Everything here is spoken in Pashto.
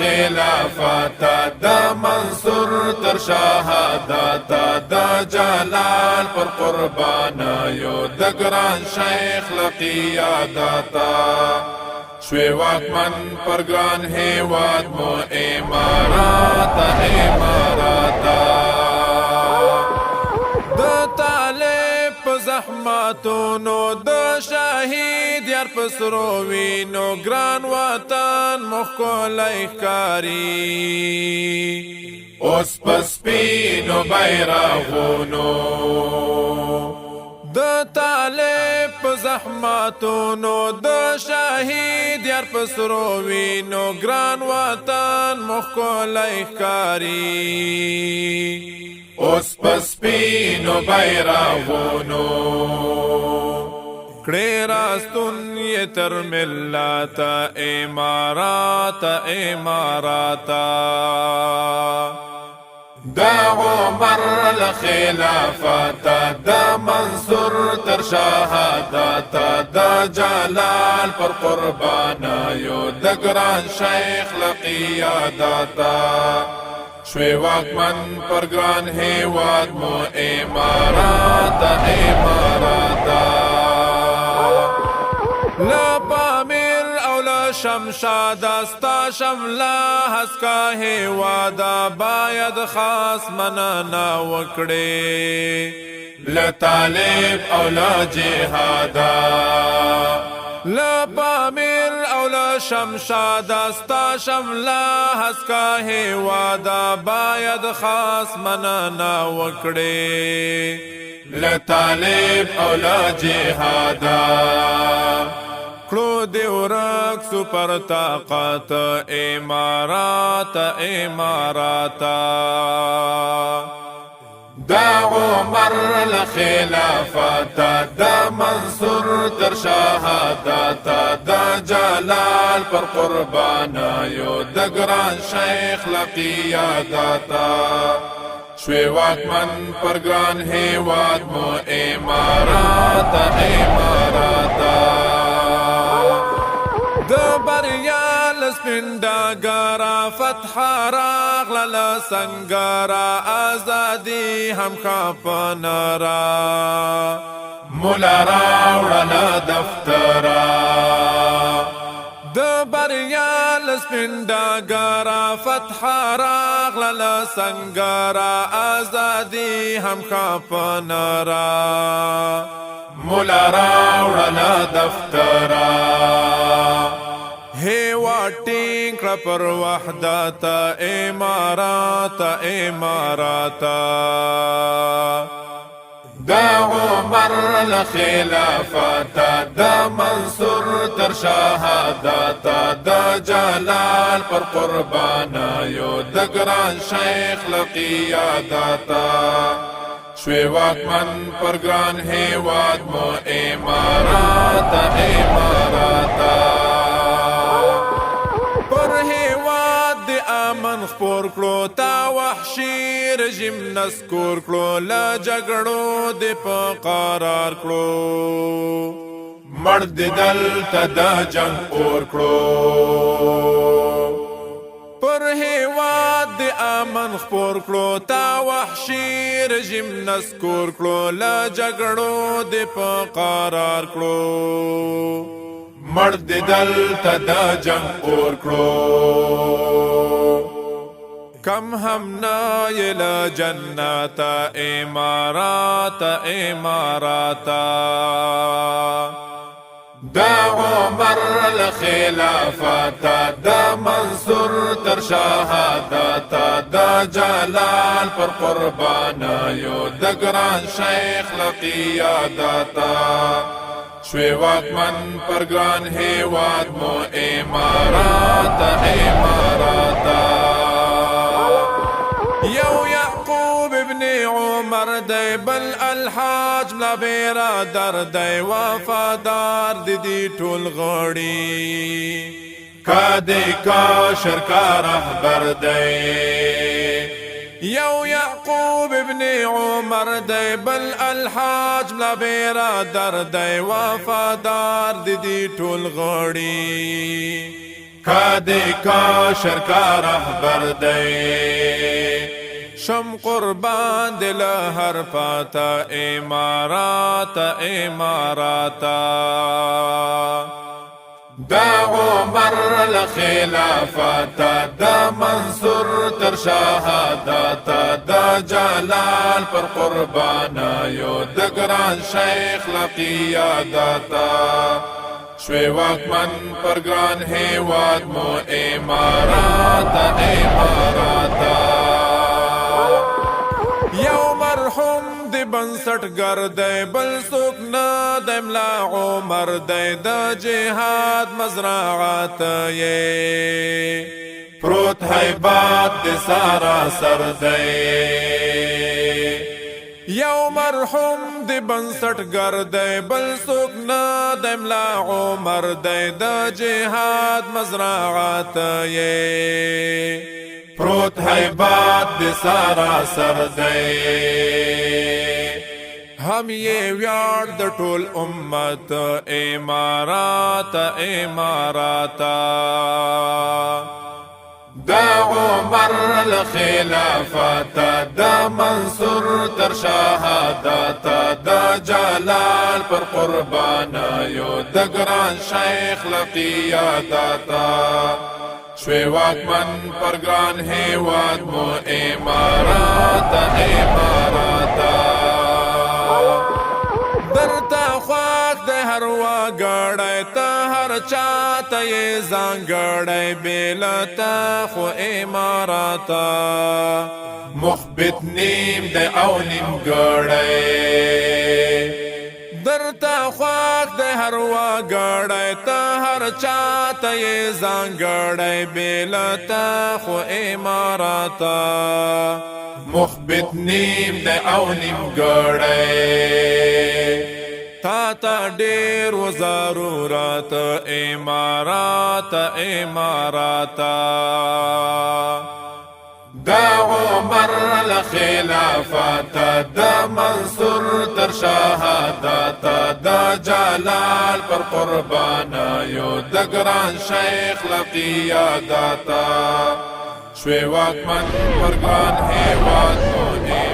خلافت دا منصور تر شهادت دا جلال پر قربانیو د ګران شیخ لقیادتا شوی واکمن پر ګران هیواد مو امارات د طالب په زحمتونو د شهید یار په سرو وینو ګران وطن مو ښکلی ښکاري اوس په سپینو بیرغونو د طالب په زحمتونو د شهید یار په سرو وینو ګران وطن مو ښکلی ښکاري اوس په سپینو بیرغونو کړې راستون یې تر ملت امارات دا عمر الخلافت دا منصور تر شهادت دا جلال پر قربانیو د ګران شیخ لقیادتا شوی واکمن پر ګران هیواد مو امارات لا پامیر او لا شمشاد استا شملا حسکا هیوادا باید خاص منانا وکړي لطالب او لا جهادا لا پامیر او لا شمشاد استا شملا حسکا هیوادا باید خاص منانا وکړي لطالب او لا جهادا کړو دی ورک سپر طاقت امارات دا عمر الخلافت دا منصور تر شهادت دا جلال پر قربانیو د ګران شیخ لقیادتا شوی واکمن پر ګران هیواد مو امارات د بریال سپنډا ګرا فتح راغله سنگارا ازادي هم خپنرا مولا راوړه دفترا د بریال سپنډا ګرا فتح راغله سنگارا ازادي هم خپنرا مولا راوړه دفترا هیواد ټینګ کړه پر وحدت امارات دا عمر الخلافت دا منصور تر شهادت دا جلال پر قربانیو د ګران شیخ لقیادتا شوی واکمن پر ګران هیواد مو امارات پر هیواد د امن خپور کړو تا وحشي رژیم نسکور کړو له جګړو د په قرار کړو مړ د دلته د جنګ اور کړو پر هیواد د امن خپور کړو تا وحشي رژیم نسکور کړو له جګړو د په قرار کړو مړ د دلته د جنګ اور کړو کم هم نایل جنت امارات دا عمر الخلافت دا منصور تر شهادت دا جلال پر قربانیو د ګران شیخ لقیادتا شوی واکمن پر ګران هیواد مو امارات یو یعقوب ابن عمر دی بل الحاج ملا برادر دی وفادار دی ټول غړي کادی کا شرکا رهبر دی یو یعقوب ابن عمر دی بل الحاج ملا برادر دی وفادار دی ټول غړي کادی کا شرکا رهبر دی شم قربان دل هر پاتا امارات اماراتا دا عمر الخلافتا دا منصور تر شهادتا دا جلال پر قربانا یو دا گران شیخ لقیادتا شوی واکمن پر گران هیواد مو اماراتا اماراتا یو مرحوم دی بنسٹ گردی بل سوک نا دی ملا عمر دی دا جہاد مزرعات یہ پروت حیبات دی سارا سر دی یو مرحوم دی بنسٹ گردی بل سوک نا دی ملا عمر دی دا جہاد مزرعات یہ پروت حیبات دی سارا سر دی ہم یہ ویار د ټول امت امارات اماراتا دا عمر الخلافتا دا منصور تر شهادتا دا جلال پر قربانا یو دا گران شیخ لقیادتا شوی واکمن پر گران هیواد مو اماراتا اماراتا درتا خواک ده هر واگڑای تا هر چاہتا یہ زانگڑای بیلتا خو اماراتا مخبت نیم ده او نیم گڑای درتا خواک ده هر واگڑای تا هر چاہتا یہ زانگڑای بیلتا خو اماراتا مخبت نیم ده او نیم گڑای تا تا دیر و ضرورت امارات اماراتا دا عمر الخلافتا دا منصور تر شهادتا دا جلال پر قربانا یو دا گران شیخ لقیادتا شوی واکمن پر گران هیواد مو